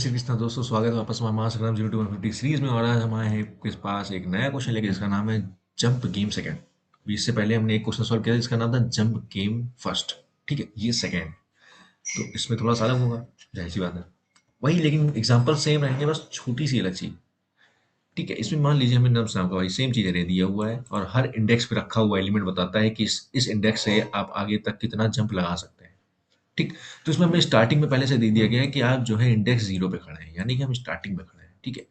श्री कृष्णा दोस्तों, स्वागत है वापस हमारे महासंग्राम 0 to 150 सीरीज में। और आज हमारे हैं आपके पास एक नया क्वेश्चन लेके जिसका नाम है जंप गेम सेकंड। इससे पहले हमने एक क्वेश्चन सॉल्व किया जिसका नाम था जंप गेम फर्स्ट। ठीक है, ये सेकंड, तो इसमें थोड़ा सा अलग होगा, जाहिर सी बात है। वही, लेकिन एग्जाम्पल सेम रहेंगे, बस छोटी सी अलग चीज। ठीक है, इसमें मान लीजिए हमें नम्स नाम का भाई सेम चीज दे दिया हुआ है और हर इंडेक्स पे रखा हुआ एलिमेंट बताता है कि इस इंडेक्स से आप आगे तक कितना जंप लगा सकते हैं। ठीक। तो इसमें हमें स्टार्टिंग में पहले से दे दिया गया है कि आप जो है इंडेक्स 0 पे खड़े हैं, यानी कि हम स्टार्टिंग में खड़े हैं। ठीक है,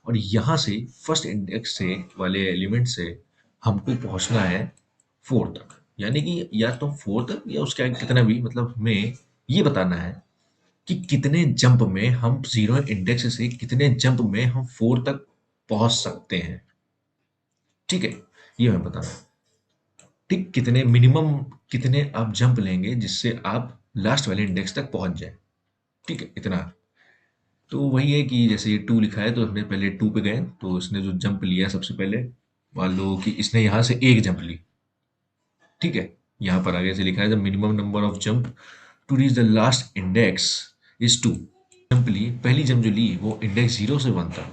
और यहाँ से फर्स्ट इंडेक्स से वाले एलिमेंट से हमको पहुँचना है 4 तक, यानी कि या तो 4 तक या उसके आगे कितना भी, मतलब हमें ये बताना है कि कितने जंप में हम 0 इंडेक्स से कितने जंप में हम 4 तक पहुँच सकते हैं। ठीक है, ये हमें बताना है। ठीक, कितने मिनिमम, कितने आप जंप लेंगे जिससे आप लास्ट वाले इंडेक्स तक पहुँच जाए। ठीक है, इतना। तो वही है कि जैसे ये 2 लिखा है तो हमने पहले 2 पे गए, तो इसने जो जंप लिया सबसे पहले, मान लो कि इसने यहाँ से एक जंप ली। ठीक है, यहाँ पर आगे से लिखा है the minimum number of jump to reach the last index is 2। Jump ली, पहली जंप जो ली वो इंडेक्स 0 से 1 था।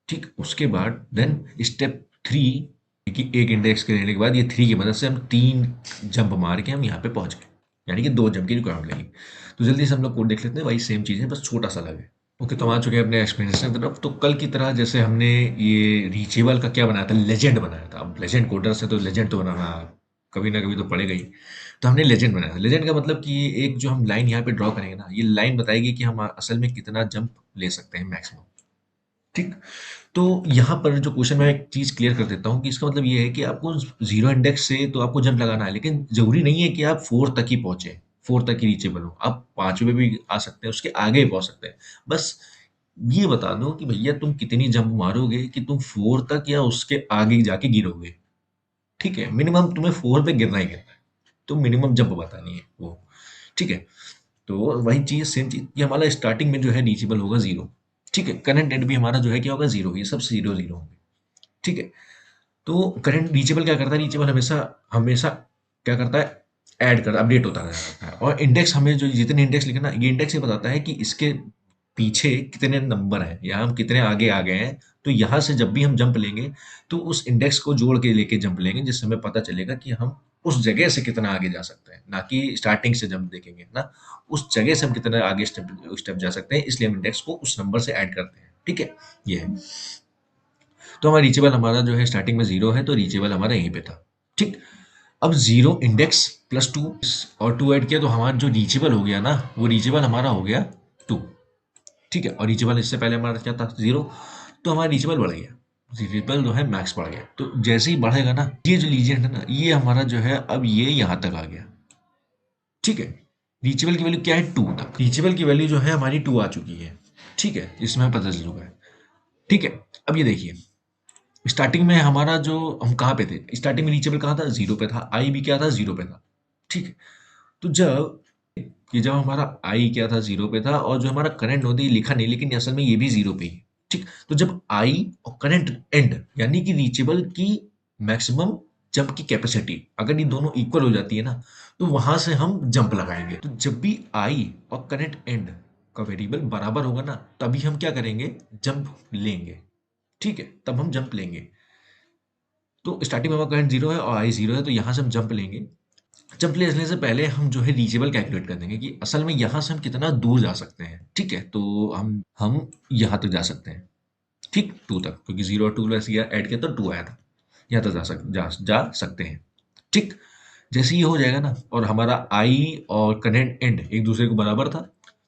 ठीक, उसके बाद देन स्टेप 3, कि एक इंडेक्स के लेने के बाद ये 3 की मदद से हम 3 जंप मार के हम यहाँ पे पहुंच गए, यानी कि 2 जंप की रिक्वायरमेंट लगी। तो जल्दी से हम लोग कोड देख लेते हैं, वही सेम चीज़ है, बस छोटा सा अलग है। ओके, तो हम आ चुके हैं अपने एक्सप्लेनेशन की तरफ। तो कल की तरह जैसे हमने ये रीचेबल का क्या बनाया था, लेजेंड बनाया था। अब लेजेंड कोडर से तो लेजेंड तो बनाना कभी ना कभी तो पड़ेगा ही। तो हमने लेजेंड बनाया था। लेजेंड का मतलब कि ये एक जो हम लाइन यहाँ पे ड्रॉ करेंगे ना, ये लाइन बताएगी कि हम असल में कितना जंप ले सकते हैं मैक्सिमम। ठीक। तो यहाँ पर जो क्वेश्चन में एक चीज़ क्लियर कर देता हूँ कि इसका मतलब ये है कि आपको 0 इंडेक्स से तो आपको जंप लगाना है, लेकिन ज़रूरी नहीं है कि आप 4 तक ही पहुँचे, 4 तक ही रीचेबल हो। आप 5वें भी आ सकते हैं, उसके आगे भी पहुँच सकते हैं। बस ये बता दो कि भैया तुम कितनी जंप मारोगे कि तुम 4 तक या उसके आगे जाके गिरोगे। ठीक है, मिनिमम तुम्हें 4 पे गिरना ही गिरना है, तो मिनिमम जंप बतानी है वो। ठीक है, तो वही चीज़, सेम चीज़, ये हमारा स्टार्टिंग में जो है रीचेबल होगा 0। ठीक है, करंट एंड भी हमारा जो है क्या होगा, 0। ये सब 0 0 होंगे। ठीक है, तो करंट रीचेबल क्या करता है, रीचेबल हमेशा हमेशा क्या करता है, ऐड कर अपडेट होता रहता है। और इंडेक्स, हमें जो जितने इंडेक्स लिखना, ये इंडेक्स ये बताता है कि इसके पीछे कितने नंबर हैं या हम कितने आगे आ गए हैं। तो यहाँ से जब भी हम जंप लेंगे तो उस इंडेक्स को जोड़ के लेके जंप लेंगे, जिससे हमें पता चलेगा कि हम उस जगह से कितना आगे जा सकते हैं, ना कि स्टार्टिंग से जंप देखेंगे ना, उस जगह से हम कितना आगे स्टेप स्टेप जा सकते हैं। इसलिए हम इंडेक्स को उस नंबर से ऐड करते हैं। ठीक है, ये है। तो हमारा रीचेबल हमारा जो है स्टार्टिंग में 0 है, तो रीचेबल हमारा यहीं पे था। ठीक। अब 0 इंडेक्स प्लस 2 और 2 ऐड किया तो हमारा जो रीचेबल हो गया ना, वो रीचेबल हमारा हो गया 2। ठीक है, और रीचेबल इससे पहले हमारा क्या था, 0। तो हमारा रीचेबल बढ़ गया, रीचेबल जो है मैक्स बढ़ गया। तो जैसे ही बढ़ेगा ना, ये जो लीजेंड है ना, ये हमारा जो है अब ये यहाँ तक आ गया। ठीक है, रीचेबल की वैल्यू क्या है, 2 तक। रीचेबल की वैल्यू जो है हमारी 2 आ चुकी है। ठीक है, इसमें पता चल चुका है। ठीक है, अब ये देखिए, स्टार्टिंग में हमारा जो, हम कहाँ पे थे, स्टार्टिंग में रीचेबल कहाँ था, 0 पे था। आई भी क्या था, 0 पे था। ठीक है, तो जब हमारा आई क्या था, 0 पे था, और जो हमारा करंट नोड है, ये लिखा नहीं, लेकिन असल में ये भी 0 पे ही है। ठीक, तो जब आई और करंट एंड, यानी कि रीचेबल की मैक्सिमम जंप की कैपेसिटी, अगर ये दोनों इक्वल हो जाती है ना, तो वहां से हम जंप लगाएंगे। तो जब भी आई और करंट एंड का वेरिएबल बराबर होगा ना, तभी हम क्या करेंगे, जंप लेंगे। ठीक है, तब हम जंप लेंगे। तो स्टार्टिंग में हमारा करंट 0 है और आई 0 है, तो यहाँ से हम जंप लेंगे। जंप लेने से पहले हम जो है रीचेबल कैलकुलेट कर देंगे कि असल में यहाँ से हम कितना दूर जा सकते हैं। ठीक है, तो हम यहाँ तक जा सकते हैं। ठीक, 2 तक, क्योंकि 0 और 2 प्लस किया, ऐड किया तो 2 आया था। यहाँ तक जा सकते हैं। ठीक, जैसे ये हो जाएगा ना, और हमारा आई और करंट एंड एक दूसरे को बराबर था,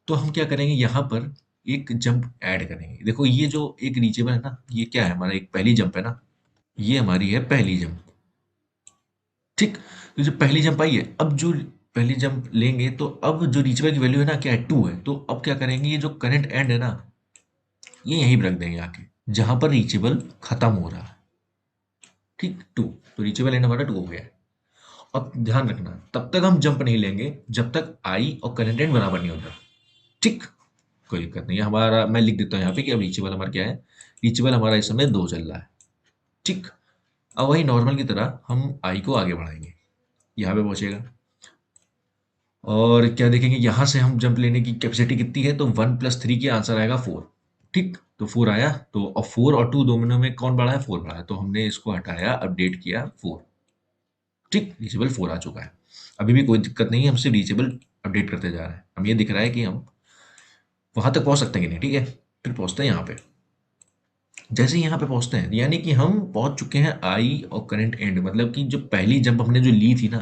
तो हम क्या करेंगे, यहाँ पर एक जंप ऐड करेंगे। देखो, ये जो एक रीचेबल है ना, ये क्या है, हमारा एक पहली जंप है ना, ये हमारी है पहली जंप। ठीक, तो जब पहली जंप आई है, अब जो पहली जंप लेंगे, तो अब जो रीचेबल की वैल्यू है ना, क्या है, 2 है। तो अब क्या करेंगे, ये जो करंट एंड है ना, ये यहीं पे रख देंगे आके, जहां पर रीचेबल खत्म हो रहा है। ठीक, 2, तो रीचेबल एंड हमारा 2 हो गया है। अब ध्यान रखना, तब तक हम जंप नहीं लेंगे जब तक आई और करंट एंड बराबर नहीं हो जाता। ठीक, कोई दिक्कत नहीं है हमारा, मैं लिख देता हूँ यहाँ पे कि अब रीचेबल हमारा क्या है, रीचेबल हमारा इस समय 2 चल रहा है। ठीक, अब वही नॉर्मल की तरह हम आई को आगे बढ़ाएंगे, यहाँ पे पहुंचेगा। और क्या देखेंगे, यहाँ से हम जंप लेने की कैपेसिटी कितनी है, तो 1 + 3 की आंसर आएगा 4। ठीक, तो 4 आया, तो अब 4 और 2 दोनों में कौन बड़ा है? 4 बड़ा है, तो हमने इसको हटाया, अपडेट किया 4। ठीक, रीचेबल 4 आ चुका है। अभी भी कोई दिक्कत नहीं है, हम सिर्फ रीचेबल अपडेट करते जा रहे हैं। हमें ये दिख रहा है कि हम वहां तक पहुंच सकते हैं कि नहीं। ठीक है, फिर पहुंचते हैं यहाँ पे। जैसे ही यहाँ पे पहुंचते हैं, यानी कि हम पहुंच चुके हैं आई और करंट एंड, मतलब कि जो पहली जंप हमने जो ली थी ना,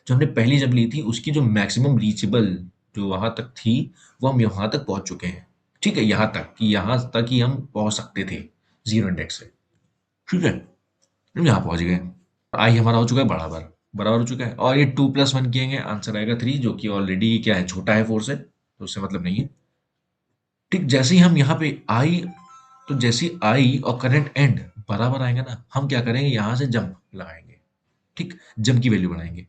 जो हमने पहली जंप ली थी, उसकी जो मैक्सिमम रीचेबल जो वहां तक थी, वो हम यहाँ तक पहुंच चुके हैं। ठीक है, यहाँ तक ही हम पहुंच सकते थे जीरो इंडेक्स से। ठीक है, हम यहाँ पहुंच गए। आई हमारा हो चुका है बराबर, बराबर हो चुका है, और ये 2+1 किएंगे, आंसर आएगा 3, जो कि ऑलरेडी क्या है, छोटा है 4 से, तो उससे मतलब नहीं है। ठीक, जैसे ही हम यहाँ पे आई, तो जैसे ही आई और करंट एंड बराबर आएंगे ना, हम क्या करेंगे, यहाँ से जंप लगाएंगे। ठीक, जंप की वैल्यू बढ़ाएंगे।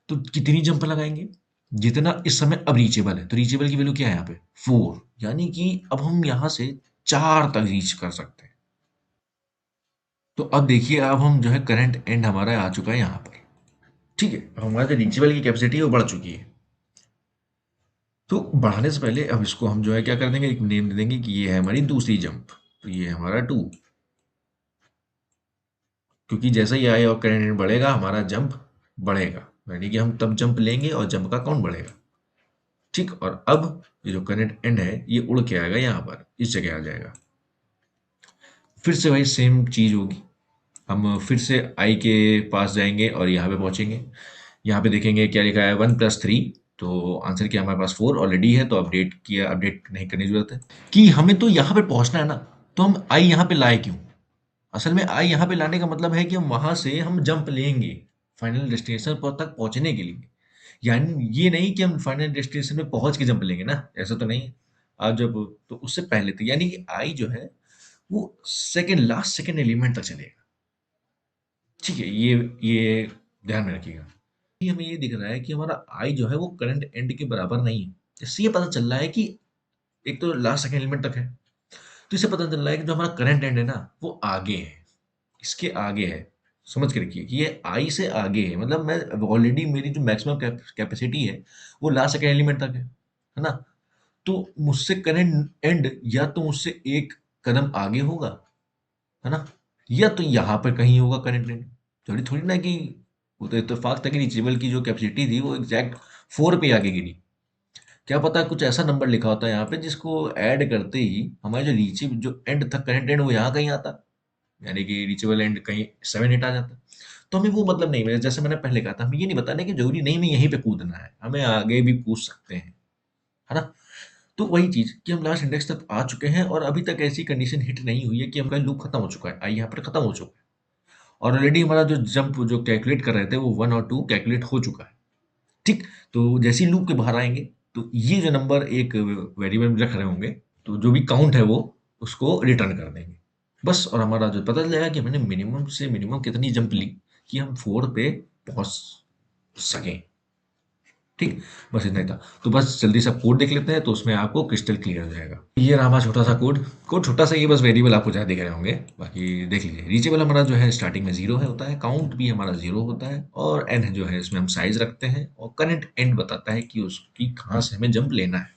तो कितनी जंप लगाएंगे? जितना इस समय अब रीचेबल है, तो रीचेबल की वैल्यू क्या है यहाँ पे? 4, यानी कि अब हम यहाँ से 4 तक रीच कर सकते हैं। तो अब देखिए, अब हम जो है करंट एंड हमारा आ चुका है यहाँ पर। ठीक है, अब हमारा जो रीचेबल की कैपेसिटी है वो बढ़ चुकी है। तो बढ़ाने से पहले अब इसको हम जो है क्या कर देंगे, एक नेम दे देंगे कि ये है हमारी दूसरी जंप, तो ये है हमारा 2। क्योंकि जैसा ही आए और करंट बढ़ेगा, हमारा जंप बढ़ेगा, यानी कि हम तब जंप लेंगे और जंप का काउंट बढ़ेगा। ठीक, और अब ये जो करंट एंड है, ये उड़ के आएगा यहाँ पर, इस जगह आ जाएगा। फिर से वही सेम चीज होगी, हम फिर से आई के पास जाएंगे और यहाँ पे पहुंचेंगे। यहाँ पे देखेंगे क्या लिखा है, 1+3, तो आंसर क्या हमारे पास 4 ऑलरेडी है, तो अपडेट किया, अपडेट नहीं करने की जरूरत है। कि हमें तो यहाँ पे पहुंचना है ना, तो हम आई यहाँ पे लाए क्यों? असल में आई यहाँ पे लाने का मतलब है कि हम वहां से हम जंप लेंगे फाइनल डेस्टिनेशन पर तक पहुंचने के लिए। यानी ये नहीं कि हम फाइनल डेस्टिनेशन में पहुंच के जंप लेंगे ना, ऐसा तो नहीं है। आज जब, तो उससे पहले तो यानी कि आई जो है वो सेकंड, लास्ट सेकंड एलिमेंट तक चलेगा। ठीक है, ये ध्यान में रखिएगा। ये हमें ये दिख रहा है कि हमारा आई जो है वो करंट एंड के बराबर नहीं है। इससे ये पता चल रहा है कि एक तो लास्ट सेकंड एलिमेंट तक है, तो इससे पता चल रहा है कि जो हमारा करंट एंड है ना, वो आगे है, इसके आगे है। समझ के रखिए कि ये आई से आगे है, मतलब मैं ऑलरेडी, मेरी जो मैक्सिमम कैपेसिटी है वो लास्ट सेकंड एलिमेंट तक है ना। तो मुझसे करंट एंड या तो मुझसे एक कदम आगे होगा, है ना, या तो यहाँ पर कहीं होगा करंट एंड। थोड़ी थोड़ी ना कि वो तो इत्तेफाक था कि रीचेबल की जो कैपेसिटी थी वो एग्जैक्ट 4 पे आगे गिरी। क्या पता कुछ ऐसा नंबर लिखा होता है यहाँ पे जिसको ऐड करते ही हमारे जो रीचेबल जो एंड था, करंट एंड, वो यहाँ कहीं आता, यानी कि रीचेबल एंड कहीं 7 8 आ जाता। तो हमें वो मतलब नहीं, जैसे मैंने पहले कहा था, हमें ये नहीं बताना कि जरूरी नहीं हमें यहीं पे कूदना है, हमें आगे भी कूद सकते हैं, है ना। तो वही चीज कि हम लास्ट इंडेक्स तक आ चुके हैं और अभी तक ऐसी कंडीशन हिट नहीं हुई है कि हमारा लूप खत्म हो चुका है, आई यहाँ पर खत्म हो चुका है, और ऑलरेडी हमारा जो जंप जो कैलकुलेट कर रहे थे वो 1 और 2 कैलकुलेट हो चुका है। ठीक, तो जैसे ही लूप के बाहर आएंगे, तो ये जो नंबर एक वेरिएबल में रख रहे होंगे, तो जो भी काउंट है वो उसको रिटर्न कर देंगे बस। और हमारा जो पता चलेगा कि मैंने मिनिमम से मिनिमम कितनी जंप ली कि हम 4 पे पहुंच सकें। ठीक, बस इतना ही था। तो बस जल्दी से कोड देख लेते हैं, तो उसमें आपको क्रिस्टल क्लियर हो जाएगा। ये रहा हमारा छोटा सा कोड। कोड छोटा सा, ये बस वेरिएबल आपको जहाँ दिख रहे होंगे, बाकी देख लीजिए। रीचेबल हमारा जो है स्टार्टिंग में 0 है होता है, काउंट भी हमारा 0 होता है, और एन जो है इसमें हम साइज रखते हैं, और करंट एंड बताता है कि उसकी कहाँ से हमें जंप लेना है।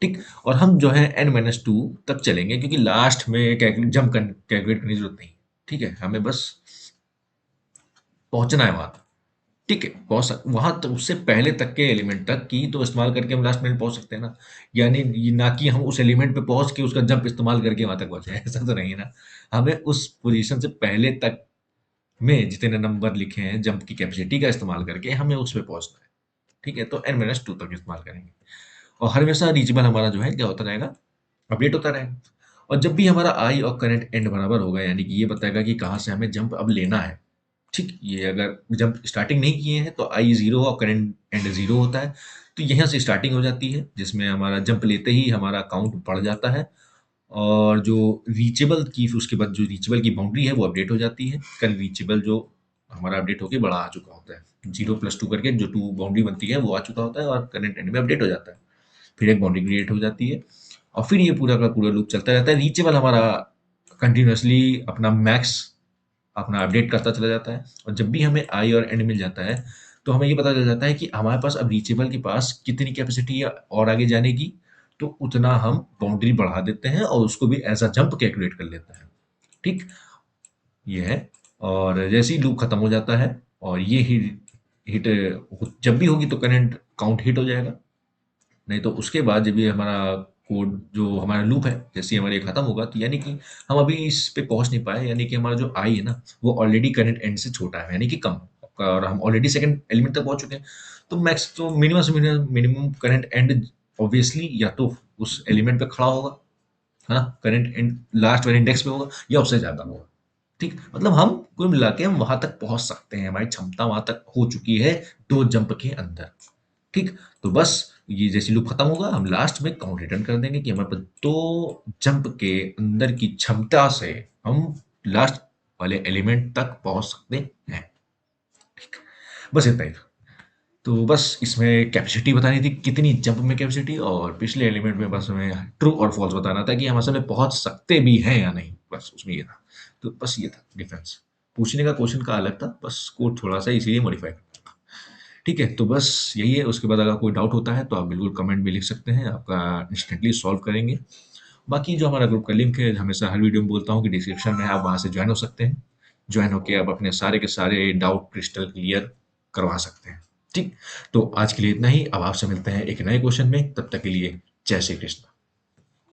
ठीक, और हम जो है n-2 तक चलेंगे, क्योंकि लास्ट में जंप कैलकुलेट करने की जरूरत नहीं। ठीक है, हमें बस पहुंचना है वहां। ठीक है, पहुंच वहां तक, उससे पहले तक के एलिमेंट तक की तो इस्तेमाल करके हम लास्ट मिनट पहुंच सकते हैं ना। यानी ना कि हम उस एलिमेंट पे पहुंच के उसका जंप इस्तेमाल करके वहां तक पहुंचे, ऐसा तो नहीं है ना। हमें उस पोजीशन से पहले तक में जितने नंबर लिखे हैं जंप की कैपेसिटी का इस्तेमाल करके हमें उस पे पहुंचना है। ठीक है, तो n-2 तक इस्तेमाल करेंगे, और हर हमेशा रीचेबल हमारा जो है क्या होता रहेगा, अपडेट होता रहेगा। और जब भी हमारा आई और करंट एंड बराबर होगा, यानी कि ये बताएगा कि कहाँ से हमें जंप अब लेना है। ठीक, ये अगर जब स्टार्टिंग नहीं किए हैं तो आई 0 और करंट एंड 0 होता है, तो यहाँ से स्टार्टिंग हो जाती है, जिसमें हमारा जंप लेते ही हमारा काउंट बढ़ जाता है, और जो रीचेबल की, उसके बाद जो रीचेबल की बाउंड्री है वो अपडेट हो जाती है। कल रीचेबल जो हमारा अपडेट होके बड़ा आ चुका होता है, 0+2 करके जो 2 बाउंड्री बनती है वो आ चुका होता है, और करंट एंड में अपडेट हो जाता है। फिर एक बाउंड्री क्रिएट हो जाती है, और फिर ये पूरा का पूरा लूप चलता रहता है। रीचेबल हमारा कंटिन्यूअसली अपना मैक्स अपना अपडेट करता चला जाता है, और जब भी हमें आई और एंड मिल जाता है, तो हमें ये पता चल जाता है कि हमारे पास अब रीचेबल के पास कितनी कैपेसिटी है और आगे जाने की। तो उतना हम बाउंड्री बढ़ा देते हैं और उसको भी एज अ जंप कैलकुलेट कर लेते हैं। ठीक, ये है। और जैसे ही लूप खत्म हो जाता है और ये हिट जब भी होगी तो करंट काउंट हिट हो जाएगा। नहीं तो उसके बाद जब ये हमारा कोड जो हमारा लूप है जैसे ही हमारा ये खत्म होगा तो यानी कि हम अभी इस पे पहुंच नहीं पाए, यानी कि हमारा जो आई है ना वो ऑलरेडी करंट एंड से छोटा है, यानी कि कम, और हम ऑलरेडी सेकंड एलिमेंट तक पहुंच चुके हैं। तो मैक्स तो मिनिमम से मिनिमम करंट एंड ऑब्वियसली या तो उस एलिमेंट पे खड़ा होगा, है ना, करंट एंड लास्ट वाले इंडेक्स पे होगा या उससे ज्यादा होगा। ठीक, मतलब हम कुल मिला के हम वहां तक पहुंच सकते हैं, हमारी क्षमता वहां तक हो चुकी है 2 जंप के अंदर। ठीक, तो बस ये जैसे लूप खत्म होगा हम लास्ट में काउंट रिटर्न कर देंगे कि हमारे पास 2 जंप के अंदर की क्षमता से हम लास्ट वाले एलिमेंट तक पहुंच सकते हैं। ठीक, बस इतना ही था। तो बस इसमें कैपेसिटी बतानी थी, कितनी जंप में कैपेसिटी, और पिछले एलिमेंट में बस हमें ट्रू और फॉल्स बताना था कि हम असल में पहुंच सकते भी हैं या नहीं, बस उसमें ये था। तो बस ये था डिफरेंस, पूछने का क्वेश्चन का अलग था, बस कोड थोड़ा सा इसीलिए मॉडिफाई करना था। ठीक है, तो बस यही है। उसके बाद अगर कोई डाउट होता है तो आप बिल्कुल कमेंट में लिख सकते हैं, आपका इंस्टेंटली सॉल्व करेंगे। बाकी जो हमारा ग्रुप का लिंक है, हमेशा हर वीडियो में बोलता हूँ कि डिस्क्रिप्शन में, आप वहाँ से ज्वाइन हो सकते हैं। ज्वाइन होके आप अपने सारे के सारे डाउट क्रिस्टल क्लियर करवा सकते हैं। ठीक, तो आज के लिए इतना ही। अब आपसे मिलते हैं एक नए क्वेश्चन में, तब तक के लिए जय श्री कृष्ण।